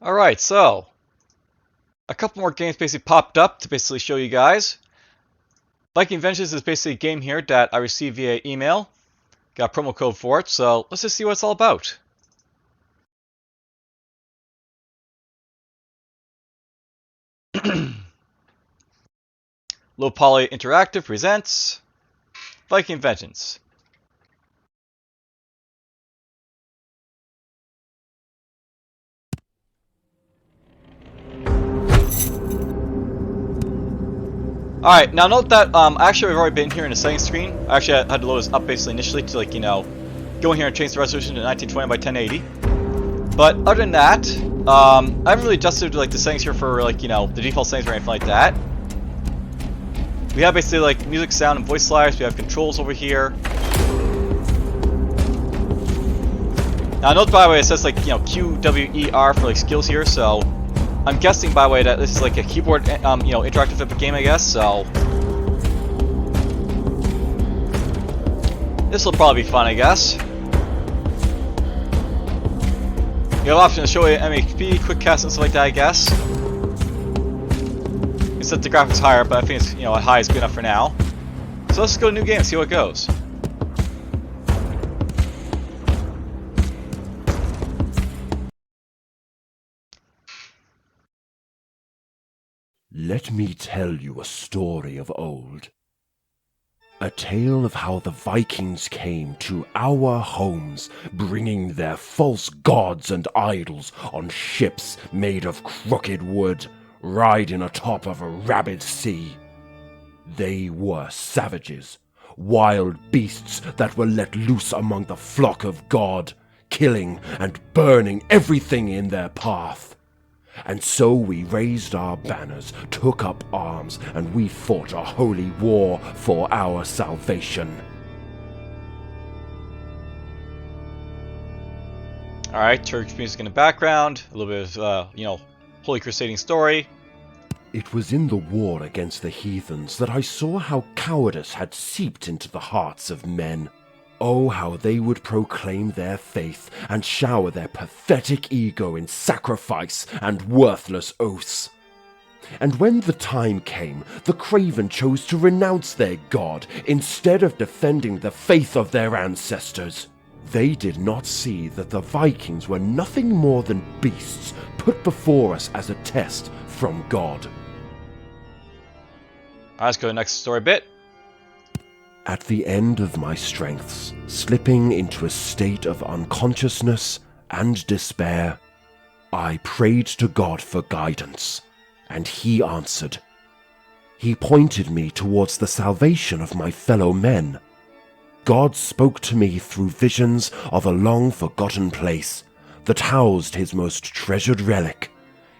Alright, so a couple more games basically popped up to basically show you guys. Viking Vengeance is basically a game here that I received via email. Got a promo code for it, so let's just see what it's all about. Low Poly Interactive presents Viking Vengeance. Alright, now note that actually I've already been here in the settings screen. Actually I had to load this up basically initially to go in here and change the resolution to 1920 by 1080. But other than that, I haven't really adjusted the settings here for the default settings or anything like that. We have basically music, sound, and voice sliders. We have controls over here. Now note by the way it says Q, W, E, R for skills here, so I'm guessing by the way that this is a keyboard interactive type of game, I guess, so this will probably be fun, I guess. You have options to show you MHP, quick cast, and stuff like that, I guess. You set the graphics higher, but I think it's high is good enough for now. So let's go to new game and see how it goes. Let me tell you a story of old. A tale of how the Vikings came to our homes, bringing their false gods and idols on ships made of crooked wood, riding atop of a rabid sea. They were savages, wild beasts that were let loose among the flock of God, killing and burning everything in their path. And so we raised our banners, took up arms, and we fought a holy war for our salvation. Alright, Turkish music in the background, a little bit of, holy crusading story. It was in the war against the heathens that I saw how cowardice had seeped into the hearts of men. Oh, how they would proclaim their faith and shower their pathetic ego in sacrifice and worthless oaths. And when the time came, the craven chose to renounce their god instead of defending the faith of their ancestors. They did not see that the Vikings were nothing more than beasts put before us as a test from God. Let's go to the next story bit. At the end of my strengths, slipping into a state of unconsciousness and despair, I prayed to God for guidance, and He answered. He pointed me towards the salvation of my fellow men. God spoke to me through visions of a long-forgotten place that housed His most treasured relic,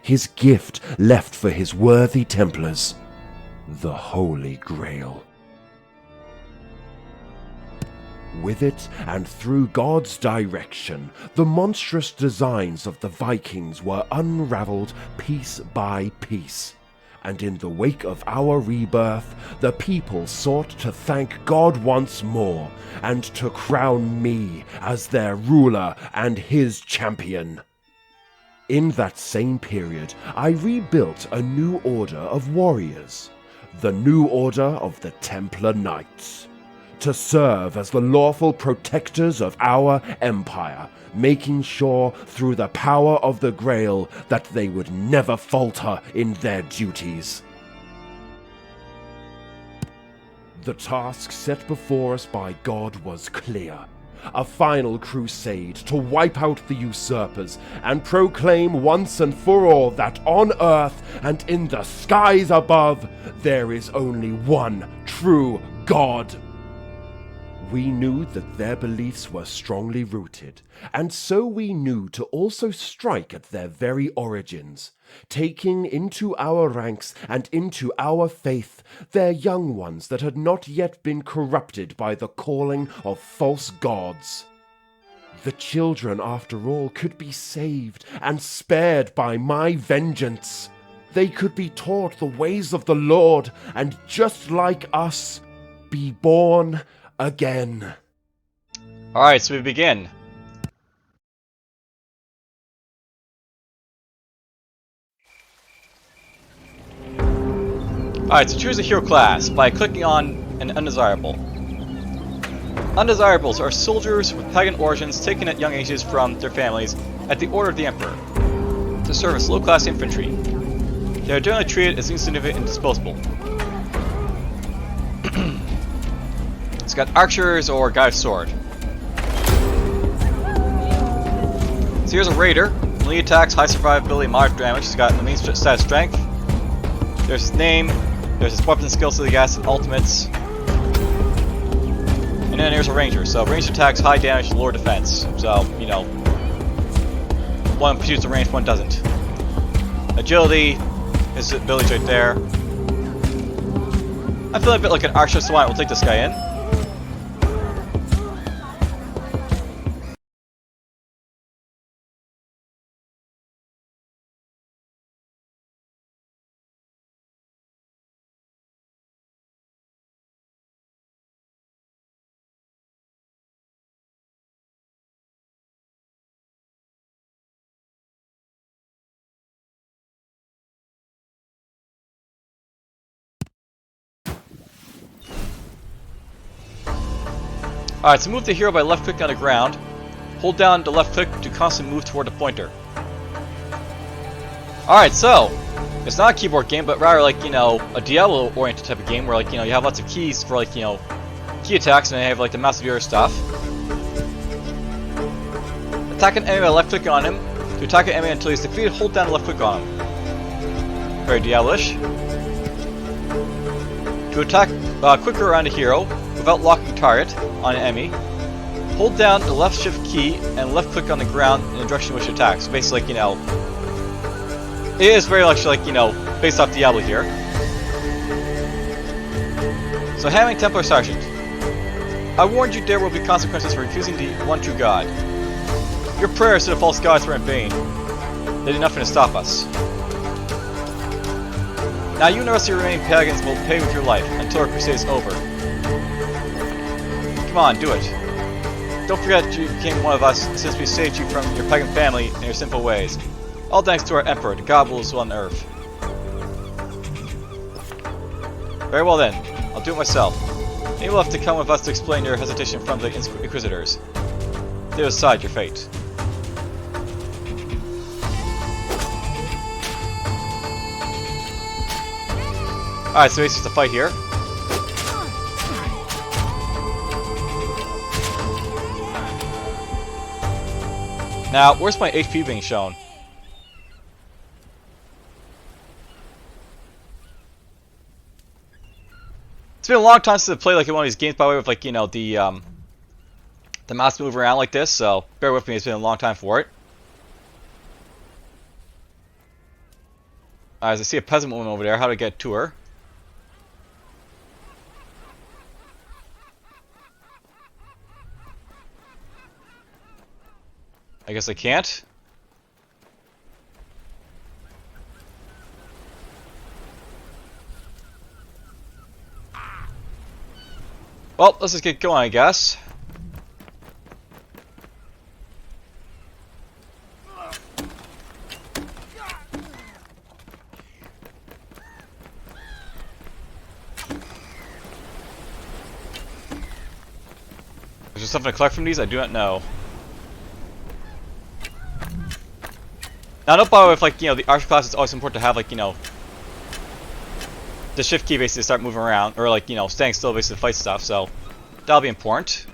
His gift left for His worthy Templars, the Holy Grail. With it, and through God's direction, the monstrous designs of the Vikings were unraveled piece by piece. And in the wake of our rebirth, the people sought to thank God once more, and to crown me as their ruler and His champion. In that same period, I rebuilt a new order of warriors, the New Order of the Templar Knights, to serve as the lawful protectors of our empire, making sure through the power of the Grail that they would never falter in their duties. The task set before us by God was clear. A final crusade to wipe out the usurpers and proclaim once and for all that on earth and in the skies above there is only one true God. We knew that their beliefs were strongly rooted, and so we knew to also strike at their very origins, taking into our ranks and into our faith their young ones that had not yet been corrupted by the calling of false gods. The children, after all, could be saved and spared by my vengeance. They could be taught the ways of the Lord, and just like us, be born again. Alright, so we begin. Alright, so choose a hero class by clicking on an undesirable. Undesirables are soldiers with pagan origins taken at young ages from their families at the order of the Emperor to serve as low-class infantry. They are generally treated as insignificant and disposable. It's got archers or guy of sword. So here's a raider. Melee attacks, high survivability, moderate damage. He's got a main stat strength. There's his name. There's his weapons and skills to the gas and ultimates. And then here's a ranger. So ranged attacks, high damage, lower defense. So, you know, one shoots the range, one doesn't. Agility, his abilities right there. I feel a bit like an archer, so we'll take this guy in. Alright, so move the hero by left click on the ground. Hold down the left click to constantly move toward the pointer. Alright, so it's not a keyboard game, but rather like, you know, a Diablo oriented type of game where, like, you know, you have lots of keys for, like, you know, key attacks, and then you have like the massive other stuff. Attack an enemy by left click on him. To attack an enemy until he's defeated, hold down the left click on him. Very Diablo-ish. To attack quicker around a hero without locking target on an enemy, hold down the left shift key and left click on the ground in the direction in which it attacks. So basically, like, you know, it is very much like, you know, based off Diablo here. So, Hamming Templar Sergeant. I warned you there will be consequences for refusing the one true God. Your prayers to the false gods were in vain. They did nothing to stop us. Now you and the rest of your remaining pagans will pay with your life until our crusade is over. Come on, do it. Don't forget you became one of us since we saved you from your pagan family and your sinful ways. All thanks to our Emperor, the God rules on earth. Very well then, I'll do it myself. You will have to come with us to explain your hesitation from the Inquisitors. They will decide your fate. Alright, so it's just a fight here. Now, where's my HP being shown? It's been a long time since I played like one of these games, by the way, with like, you know, the mouse move around like this, so bear with me, it's been a long time for it. As I see a peasant woman over there, how do I get to her? I guess I can't. Well, let's just get going, I guess. Is there something to collect from these? I do not know. Now, don't bother with, like, you know, the archer class. It's always important to have, like, you know, the shift key basically to start moving around, or like, you know, staying still basically to fight stuff, so that'll be important.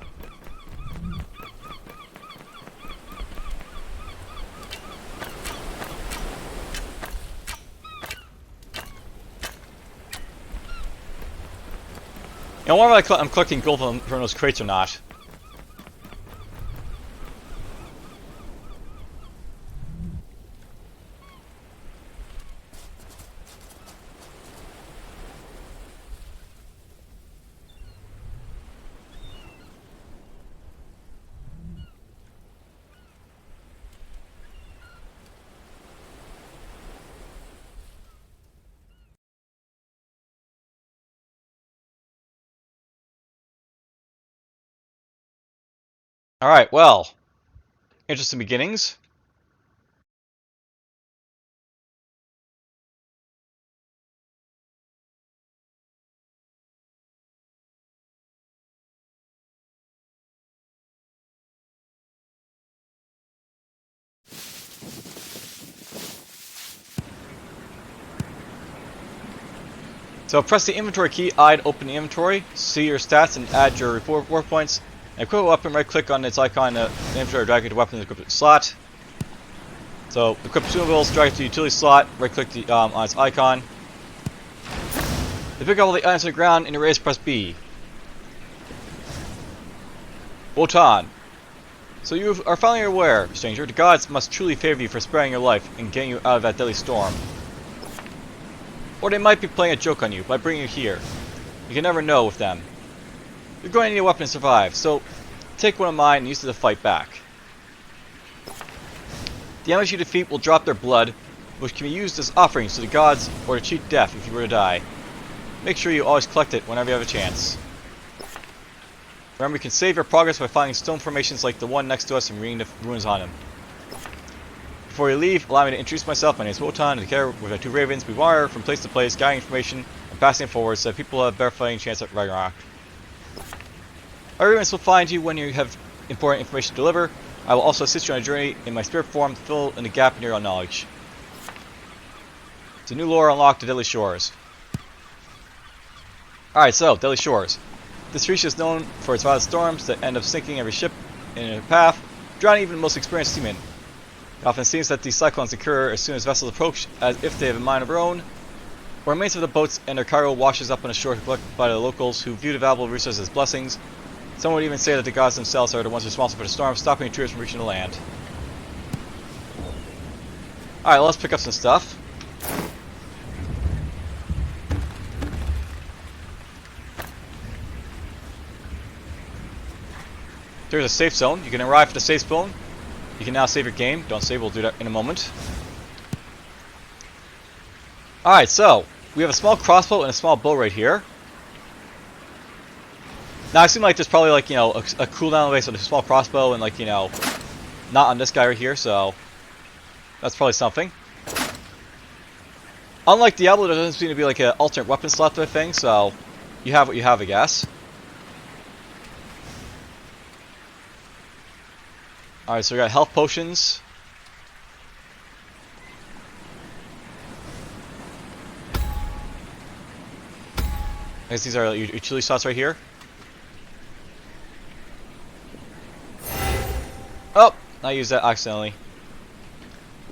You know, whether I'm collecting gold from those crates or not. Alright, well, interesting beginnings. So press the inventory key I to open the inventory, see your stats and add your war points. And equip a weapon, right click on its icon in the inventory, drag it to weapon and equip it slot. So equip consumables, drag it to the utility slot, right click on its icon. To pick up all the items on the ground and erase, press B. Wotan. So you are finally aware, stranger, the gods must truly favor you for sparing your life and getting you out of that deadly storm. Or they might be playing a joke on you by bringing you here. You can never know with them. You're going to need a weapon to survive, so take one of mine and use it to fight back. The enemies you defeat will drop their blood, which can be used as offerings to the gods or to cheat death if you were to die. Make sure you always collect it whenever you have a chance. Remember, you can save your progress by finding stone formations like the one next to us and reading the runes on them. Before you leave, allow me to introduce myself. My name is Wotan, and together with our two ravens, we wander from place to place, gathering information and passing it forward so that people have a better fighting chance at Ragnarok. Our ravens will find you when you have important information to deliver. I will also assist you on a journey in my spirit form to fill in the gap in your knowledge. It's a new lore unlocked to Deadly Shores. Alright, so, Deadly Shores. This region is known for its violent storms that end up sinking every ship in a path, drowning even the most experienced seamen. It often seems that these cyclones occur as soon as vessels approach, as if they have a mind of their own, or remains of the boats and their cargo washes up on the shore collected by the locals who view the valuable resources as blessings. Some would even say that the gods themselves are the ones responsible for the storm, stopping intruders from reaching the land. Alright, let's pick up some stuff. There's a safe zone. You can arrive at the safe zone. You can now save your game. Don't save, we'll do that in a moment. Alright, so we have a small crossbow and a small bow right here. Now, I seem like there's probably, like, you know, a cooldown base on the small crossbow and, like, you know, not on this guy right here, so that's probably something. Unlike Diablo, there doesn't seem to be, like, an alternate weapon slot type thing, so you have what you have, I guess. Alright, so we got health potions. I guess these are utility slots right here. Oh! I used that accidentally.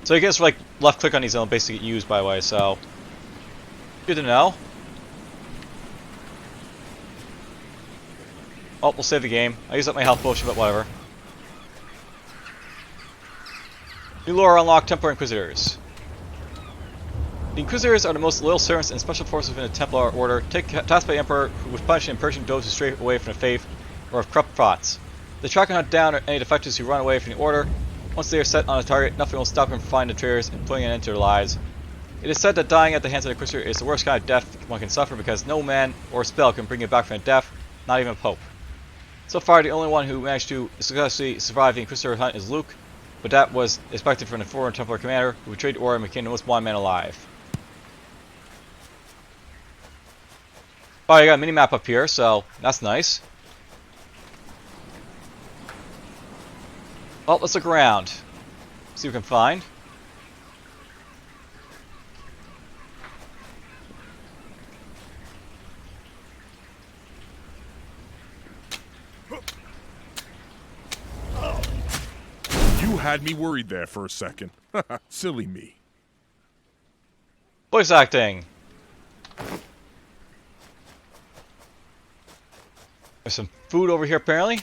So I guess like left click on these and they'll basically get used, by the way, so good to know. Oh, we'll save the game. I used up my health potion, but whatever. New lore unlocked Templar Inquisitors. The Inquisitors are the most loyal servants and special forces within the Templar Order, tasked by the Emperor with punishing and purging those who stray away from the faith or have corrupt thoughts. They track and hunt down any defectors who run away from the Order. Once they are set on a target, nothing will stop them from finding the traitors and putting an end to their lives. It is said that dying at the hands of the Inquisitor is the worst kind of death one can suffer because no man or spell can bring you back from death, not even a pope. So far, the only one who managed to successfully survive the Inquisitor hunt is Luke, but that was expected from the former Templar commander who betrayed the Order and became the most wanted man alive. Alright, I got a mini-map up here, so that's nice. Well, let's look around. See what we can find. You had me worried there for a second. Silly me. Voice acting. There's some food over here, apparently.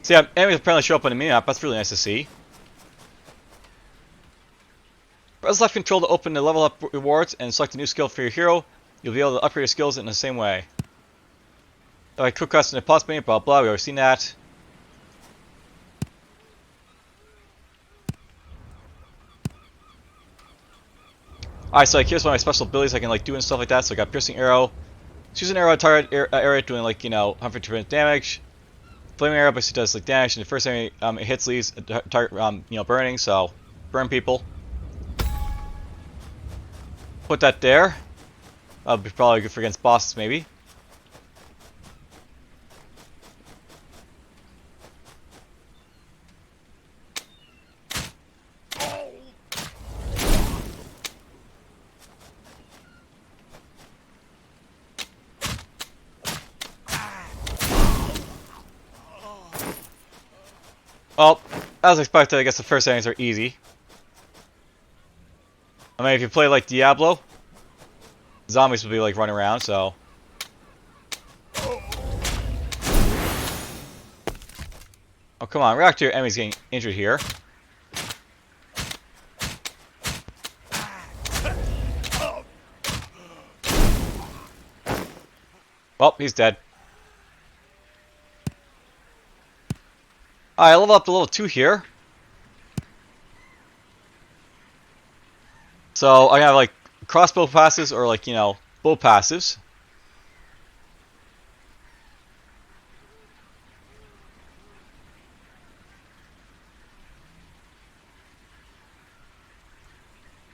See, enemies apparently show up on the mini-map. That's really nice to see. Press left control to open the level up rewards and select a new skill for your hero. You'll be able to upgrade your skills in the same way. Like quick cuts in the plus menu, blah blah, we've already seen that. Alright, so like here's one of my special abilities I can like do and stuff like that. So I got piercing arrow. Choose an arrow at target area doing like, you know, 150% damage. Flaming arrow basically does like damage, and the first time it hits leaves target you know, burning, so burn people. Put that there. That'll be probably good for against bosses maybe. Well, as expected, I guess the first enemies are easy. I mean, if you play like Diablo, zombies will be like running around, so. Oh, come on, react to your enemies getting injured here. Well, he's dead. Alright, I level up to level 2 here. So, I have like crossbow passes or like, you know, bow passives.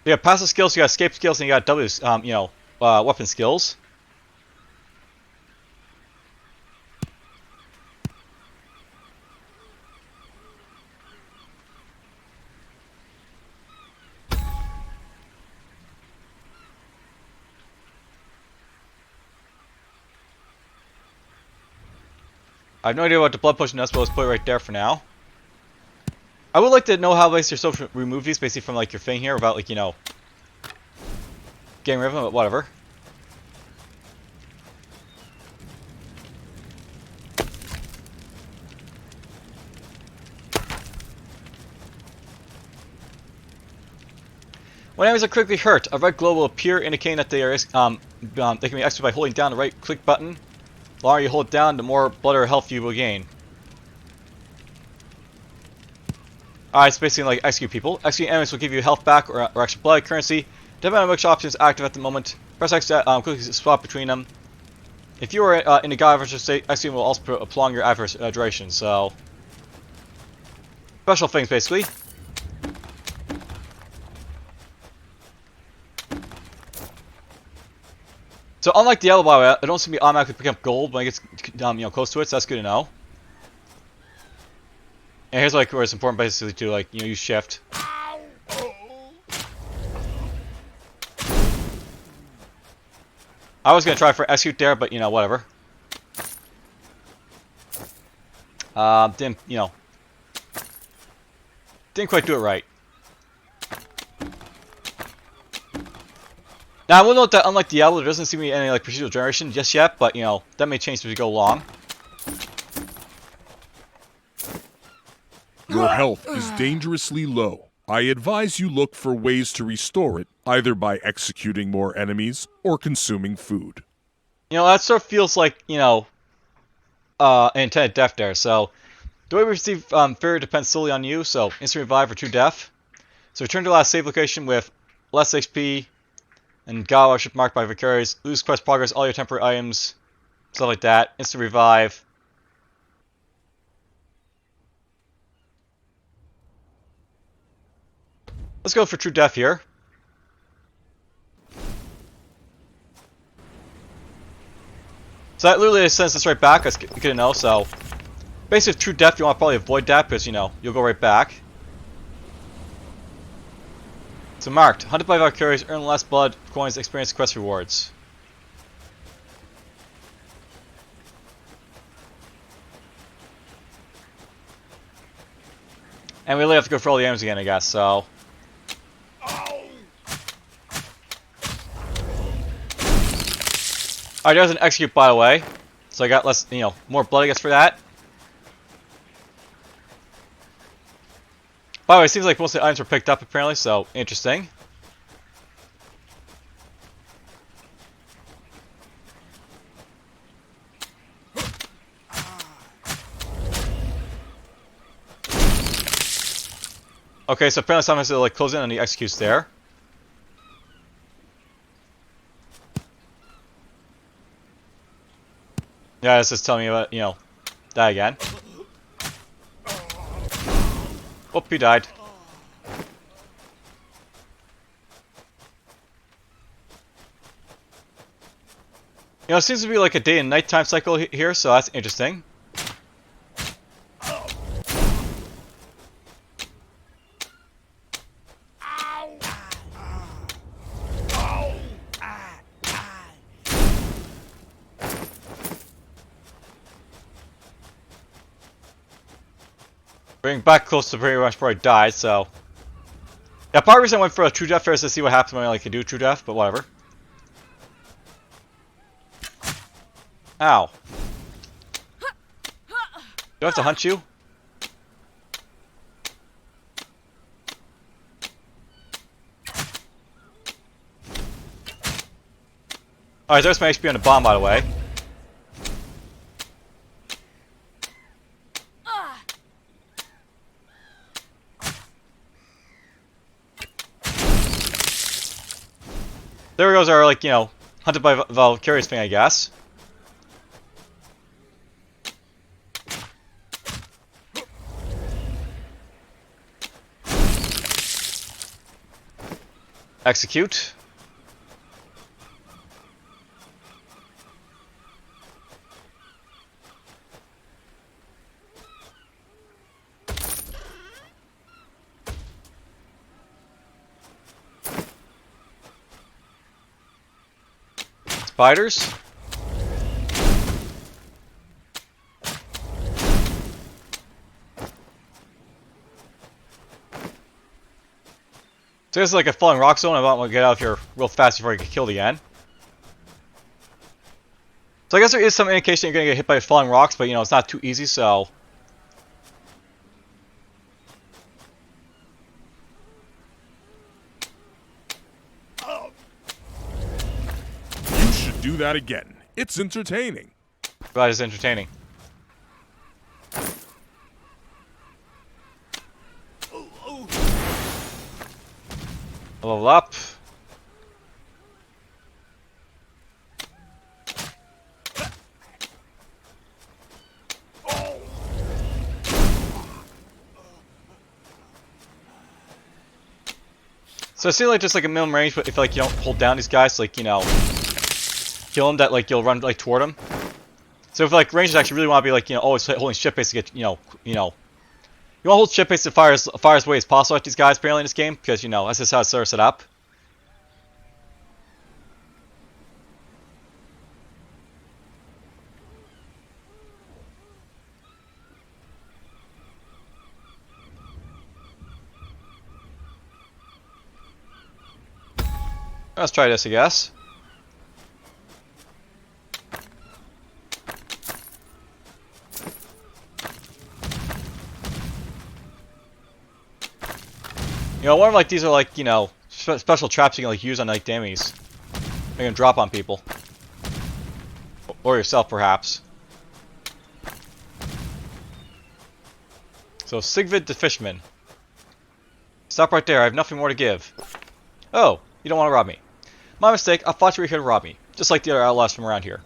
You got passive skills, you got escape skills, and you got weapon skills. I have no idea what the blood potion does, but let's put it right there for now. I would like to know how you're supposed to remove these basically from like your thing here about like, you know, getting rid of them, but whatever. When enemies are critically hurt, a red glow will appear indicating that they are they can be executed by holding down the right click button. The longer you hold it down, the more blood or health you will gain. Alright, it's basically like execute people. Execute enemies will give you health back or extra blood currency. Depending on which option is active at the moment, press X to quickly swap between them. If you are in a god adverse state, executing will also prolong your adverse duration, so. Special things basically. So unlike Diablo, by the way, it don't seem to be automatically picking up gold when it gets close to it, so that's good to know. And here's like where it's important basically to like, you know, use shift. I was gonna try for execute there, but you know, whatever. Didn't quite do it right. Now I will note that unlike Diablo, there doesn't seem to be any like procedural generation just yet, but you know, that may change as we go along. Your health is dangerously low. I advise you look for ways to restore it, either by executing more enemies or consuming food. You know, that sort of feels like, you know, an intended death there. So, the way we receive fear depends solely on you, so instant revive or true death. So return to the last save location with less HP, and God worship marked by Vicarious, lose quest progress, all your temporary items, stuff like that, instant revive. Let's go for true death here. So that literally sends us right back, as you can know, so. Basically, with true death, you want to probably avoid that, because, you know, you'll go right back. So marked, hunted by Vicarious, earn less blood, coins, experience quest rewards. And we really have to go for all the items again, I guess, so. Alright, there's an execute, by the way. So I got less, you know, more blood, I guess, for that. By the way, it seems like most of the items were picked up, apparently, so interesting. Okay, so apparently someone has to like close in on the executes there. Yeah, this is telling me about, you know, die again. Oh, he died. You know, it seems to be like a day and nighttime cycle here, so that's interesting. Getting back close to pretty much where I died, so... Yeah, part of the reason I went for a true death first to see what happens when I can do true death, but whatever. Ow. Do I have to hunt you? Alright, there's my HP on the bomb, by the way. There goes our, like, you know, hunted by Valkyries thing, I guess. Execute. Spiders. So this is like a falling rock zone. I want to get out of here real fast before I get killed again. So I guess there is some indication you're going to get hit by falling rocks, but you know, it's not too easy, so... You should do that again. It's entertaining. That is entertaining. Level up. So it seems like just like a minimum range, but if like you don't hold down these guys, like, you know, kill them, that like you'll run like toward them. So if like rangers actually really want to be like, you know, always holding ship base to get, you want to hold ship base to fire as way as possible at these guys apparently in this game, because you know that's just how it's sort of set up. Let's try this, I guess. You know, one of like these are like, you know, special traps you can like use on like enemies. You can drop on people. Or yourself, perhaps. So, Sigvid the Fishman. Stop right there, I have nothing more to give. Oh, you don't want to rob me. My mistake, I thought you were here to rob me. Just like the other outlaws from around here.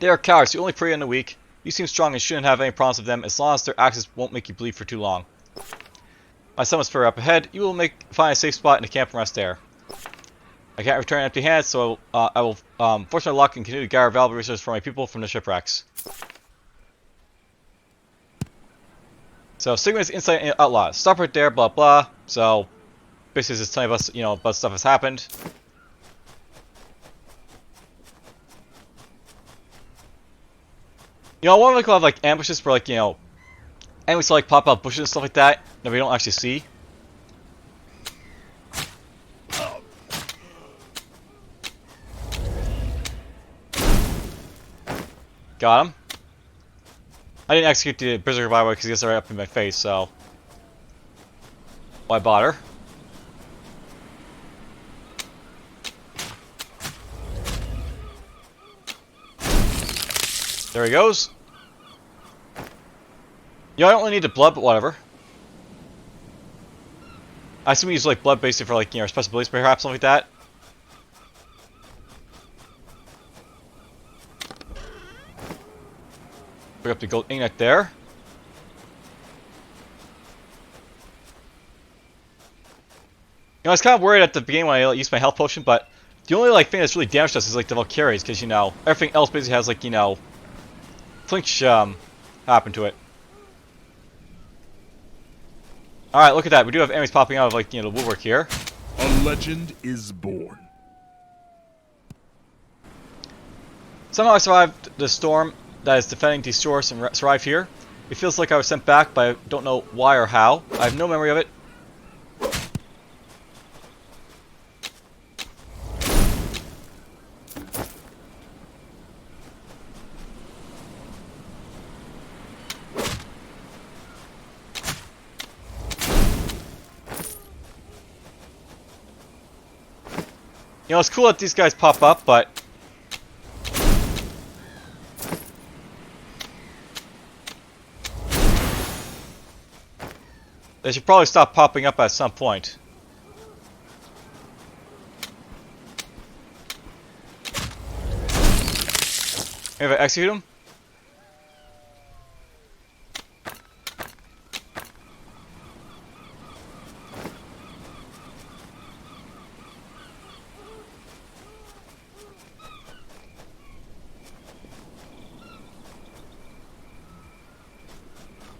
They are cowards, you only prey on the weak. You seem strong and shouldn't have any problems with them as long as their axes won't make you bleed for too long. My son was further up ahead. You will find a safe spot in the camp and rest there. I can't return empty hands, so I will force my luck and continue to gather valuable resources for my people from the shipwrecks. So, Sigmund's insight into outlaws. Stop right there, blah blah. So, basically just telling us, you know, about stuff has happened. You know, I want to have like ambushes for like, you know, enemies to like pop out bushes and stuff like that we don't actually see. Got him. I didn't execute the Berserker by the way because he gets right up in my face, so why bother? There he goes. You know, I don't really need the blood, but whatever. I assume we use like blood basically for like, you know, special abilities perhaps, something like that. Pick up the gold ingot there. You know, I was kind of worried at the beginning when I used my health potion, but the only like thing that's really damaged us is like the Valkyries, because you know everything else basically has like, you know, flinch happen to it. Alright, look at that. We do have enemies popping out of like, you know, the woodwork here. A legend is born. Somehow I survived the storm that is defending these shores and survived here. It feels like I was sent back, but I don't know why or how. I have no memory of it. You know, it's cool that these guys pop up, but they should probably stop popping up at some point. Maybe I execute them?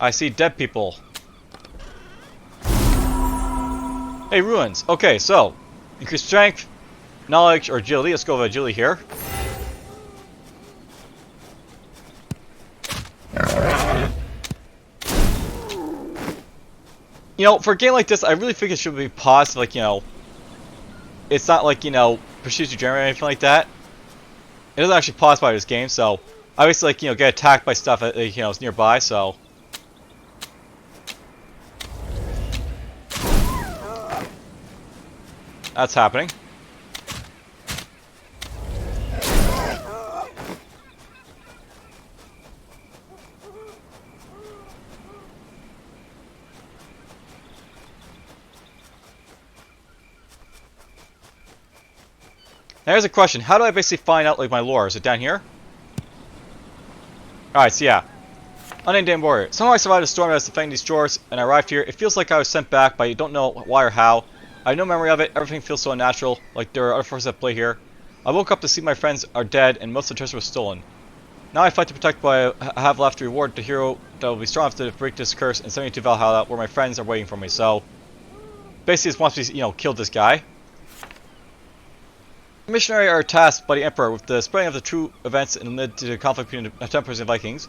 I see dead people. Hey, ruins. Okay, so increase strength, knowledge, or agility. Let's go with agility here. You know, for a game like this, I really think it should be paused. Like, you know, it's not like, you know, procedurally generated or anything like that. It doesn't actually pause by this game, so I obviously, like, you know, get attacked by stuff that, you know, is nearby. So. That's happening. Now here's a question. How do I basically find out, like, my lore? Is it down here? Alright, so yeah. Unnamed warrior. Somehow I survived a storm that was defending these shores, and I arrived here. It feels like I was sent back, but you don't know why or how. I have no memory of it. Everything feels so unnatural, like there are other forces at play here. I woke up to see my friends are dead and most of the treasure was stolen. Now I fight to protect what I have left to reward the hero that will be strong enough to break this curse and send me to Valhalla where my friends are waiting for me. So basically just wants me to, you know, kill this guy. The missionary are tasked by the Emperor with the spreading of the true events and led to the conflict between the Templars and Vikings.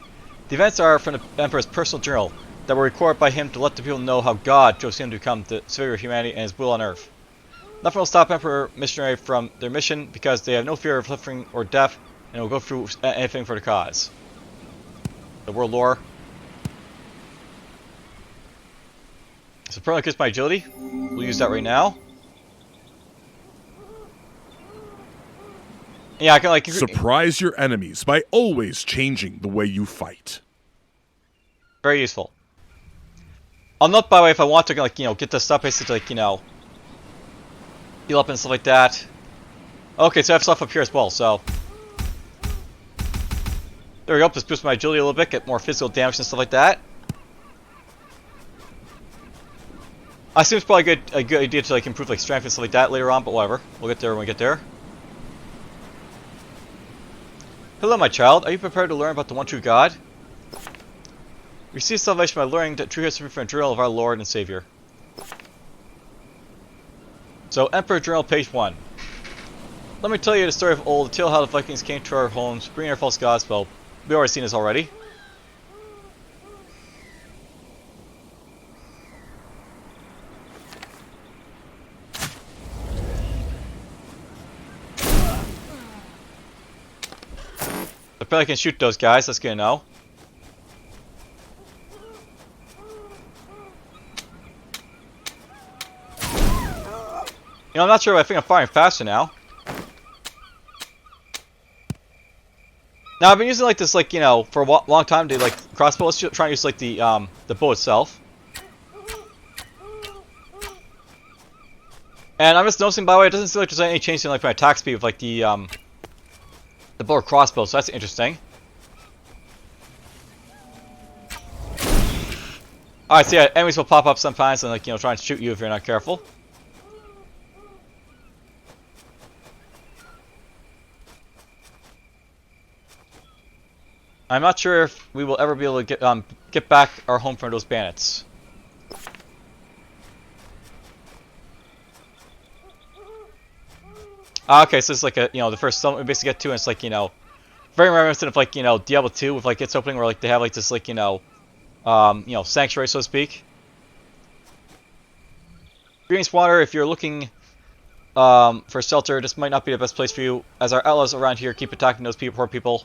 The events are from the Emperor's personal journal that were recorded by him to let the people know how God chose him to become the savior of humanity and his will on earth. Nothing will stop Emperor missionary from their mission because they have no fear of suffering or death and will go through anything for the cause. The world lore. So permanently increase my agility. We'll use that right now. Yeah, I can like surprise your enemies by always changing the way you fight. Very useful. I'll note, by the way, if I want to, like, you know, get this stuff basically, like, you know, heal up and stuff like that. Okay, so I have stuff up here as well, so. There we go, just boost my agility a little bit, get more physical damage and stuff like that. I assume it's probably a good idea to, like, improve, like, strength and stuff like that later on, but whatever. We'll get there when we get there. Hello, my child. Are you prepared to learn about the one true God? Receive salvation by learning the true history from the journal of our Lord and Savior. So, Emperor Journal, page 1. Let me tell you the story of old, the tale how the Vikings came to our homes, bringing our false gods. Well, we've already seen this already. Apparently I can shoot those guys, that's good to know. You know, I'm not sure, but I think I'm firing faster now. Now, I've been using, like, this, like, you know, for a long time, to, like, crossbow. Let's try and use, like, the bow itself. And I'm just noticing, by the way, it doesn't seem like there's any change in, like, my attack speed with, like, the bow or crossbow, so that's interesting. Alright, so yeah, enemies will pop up sometimes and, like, you know, try and shoot you if you're not careful. I'm not sure if we will ever be able to get back our home from those bandits. Okay, so it's like a, you know, the first summon we basically get to, and it's like, you know, very reminiscent of, like, you know, Diablo 2 with, like, its opening where, like, they have, like, this, like, you know, you know, sanctuary, so to speak. Green Water, if you're looking for shelter, this might not be the best place for you, as our outlaws around here keep attacking those poor people.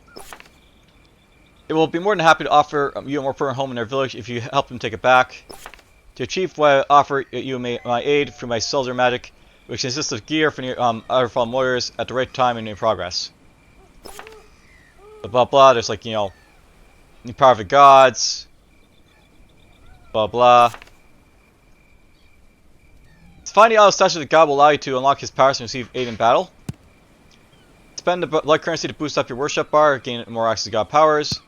They will be more than happy to offer you a more permanent home in their village if you help them take it back. To achieve what I offer you my aid through my Soldier Magic, which consists of gear for other fallen warriors at the right time and in progress. Blah blah blah, there's like, you know, the power of the gods. Blah blah. Finding out statue of the god will allow you to unlock his powers and receive aid in battle. Spend the blood currency to boost up your worship bar, gain more access to god powers.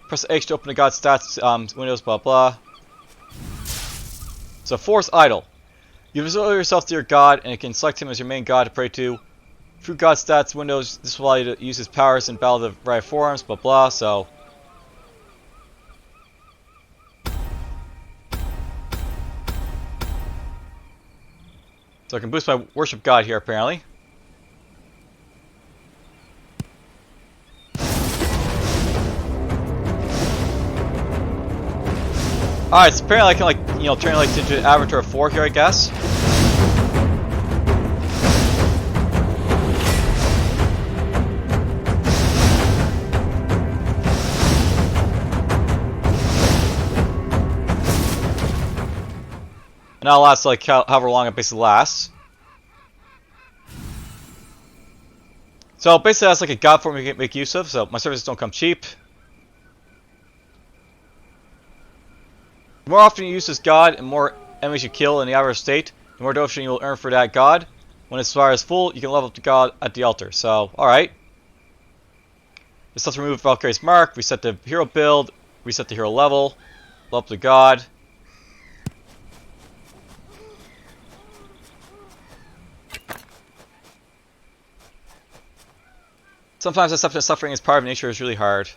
Press H to open the god stats windows, blah blah. So Force Idol. You visualize yourself to your god, and you can select him as your main god to pray to. Through god stats windows, this will allow you to use his powers in battle of the right forms, blah blah. So I can boost my worship god here, apparently. Alright, so apparently I can, like, you know, turn like into an Avatar 4 here, I guess. And that'll last like however long it basically lasts. So basically that's like a god form we can make use of, so my services don't come cheap. The more often you use this god and more enemies you kill in the average state, the more devotion you will earn for that god. When its fire is full, you can level up the god at the altar. So, alright. This lets remove Valkyrie's mark, reset the hero build, reset the hero level, level up the god. Sometimes accepting suffering as part of nature is really hard.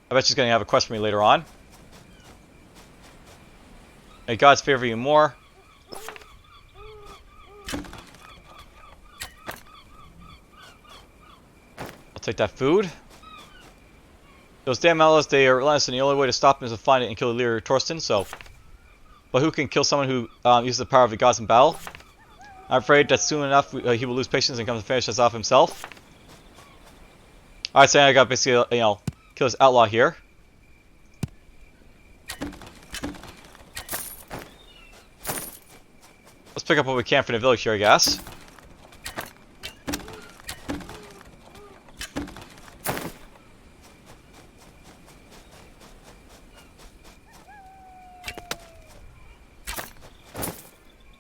I bet she's going to have a quest for me later on. May gods favor you more. I'll take that food. Those damn outlaws, they are relentless, and the only way to stop them is to find it and kill the leader, Torsten, so... But who can kill someone who uses the power of the gods in battle? I'm afraid that soon enough he will lose patience and come to finish us off himself. Alright, so I got basically, you know, kill this outlaw here. Let's pick up what we can from the village here, I guess.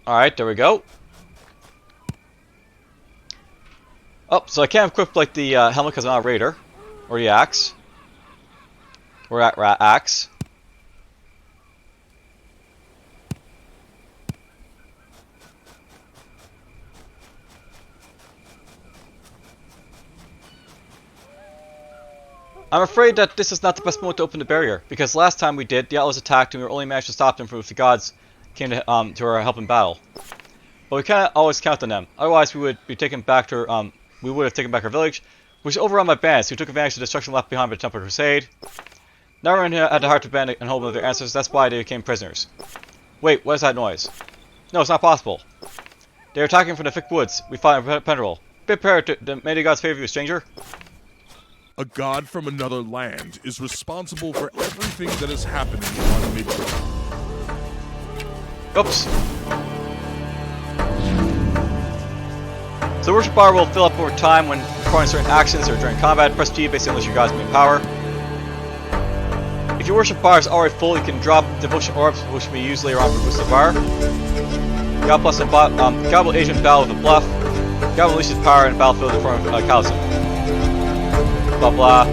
Alright, there we go. Oh, so I can't equip like the helmet because I'm not a raider. Or the axe. Or axe. I'm afraid that this is not the best moment to open the barrier, because last time we did, the outlaws attacked and we only managed to stop them from if the gods came to our help in battle. But we can't always count on them, otherwise we would be taken back to we would have taken back our village, which overrun my bandits who took advantage of the destruction left behind by the Temple Crusade. Now everyone had the heart to band and hold of their ancestors, that's why they became prisoners. Wait, what is that noise? No, it's not possible. They are attacking from the thick woods. We fought in Penderel. Be prepared to may the gods favor you, stranger. A god from another land is responsible for everything that is happening on Midgard. Oops. So the worship bar will fill up over time when performing certain actions or during combat. Press G basically unless your god's main power. If your worship bar is already full, you can drop devotion orbs, which will be used later on for boost the bar. God plus and God will age in battle with a bluff. God will release his power in battlefield in the form of a Calism. Blah blah.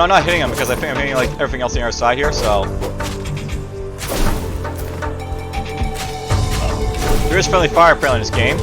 I'm not hitting him because I think I'm hitting like everything else on the other side here, so. There is friendly fire apparently in this game.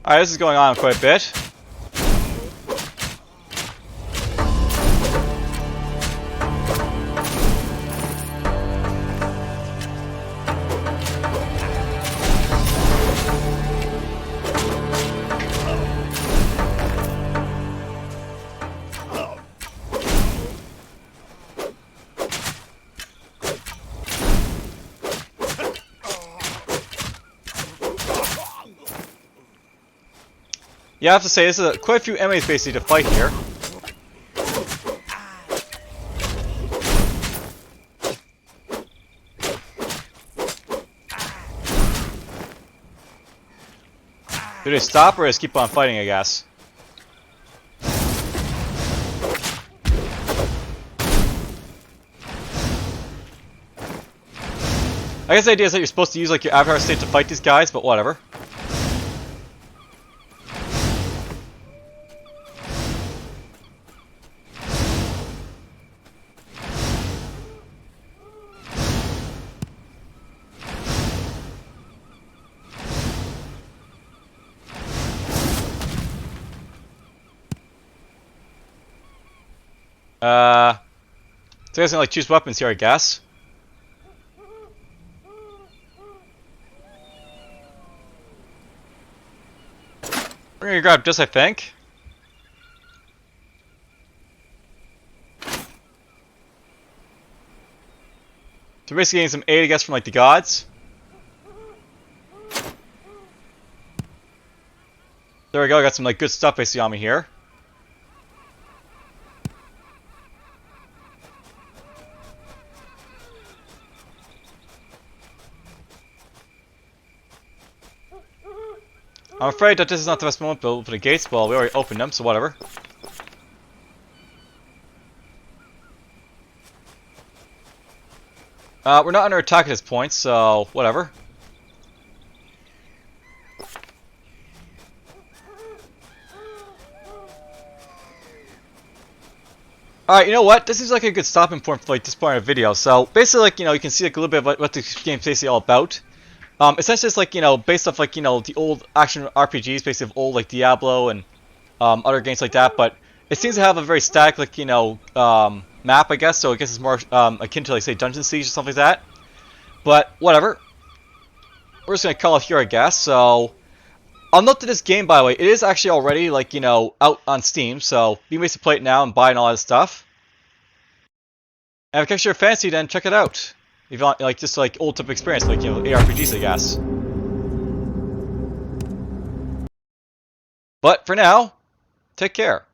Alright, this is going on quite a bit. Yeah, I have to say, this is quite a few enemies basically to fight here. Do they stop or just keep on fighting, I guess? I guess the idea is that you're supposed to use like your avatar state to fight these guys, but whatever. So you guys can like choose weapons here, I guess. We're gonna grab this, I think. So basically getting some aid, I guess, from like the gods. There we go, I got some like good stuff basically on me here. I'm afraid that this is not the best moment to open the gates. Well, we already opened them, so whatever. We're not under attack at this point, so whatever. Alright, you know what? This is like a good stopping point for like this part of the video. So basically, like, you know, you can see like a little bit of what this game's basically all about. Essentially, it's like, you know, based off like, you know, the old action RPGs, basically of old like Diablo and other games like that. But it seems to have a very static, like, you know, map, I guess. So I guess it's more akin to like say Dungeon Siege or something like that. But whatever. We're just gonna call it here, I guess. So I'll note that this game, by the way, it is actually already like, you know, out on Steam. So you can basically play it now and buy and all that stuff. And if it catches your fancy, then check it out. If you want, like, just like old type of experience, like, you know, ARPGs, I guess. But for now, take care.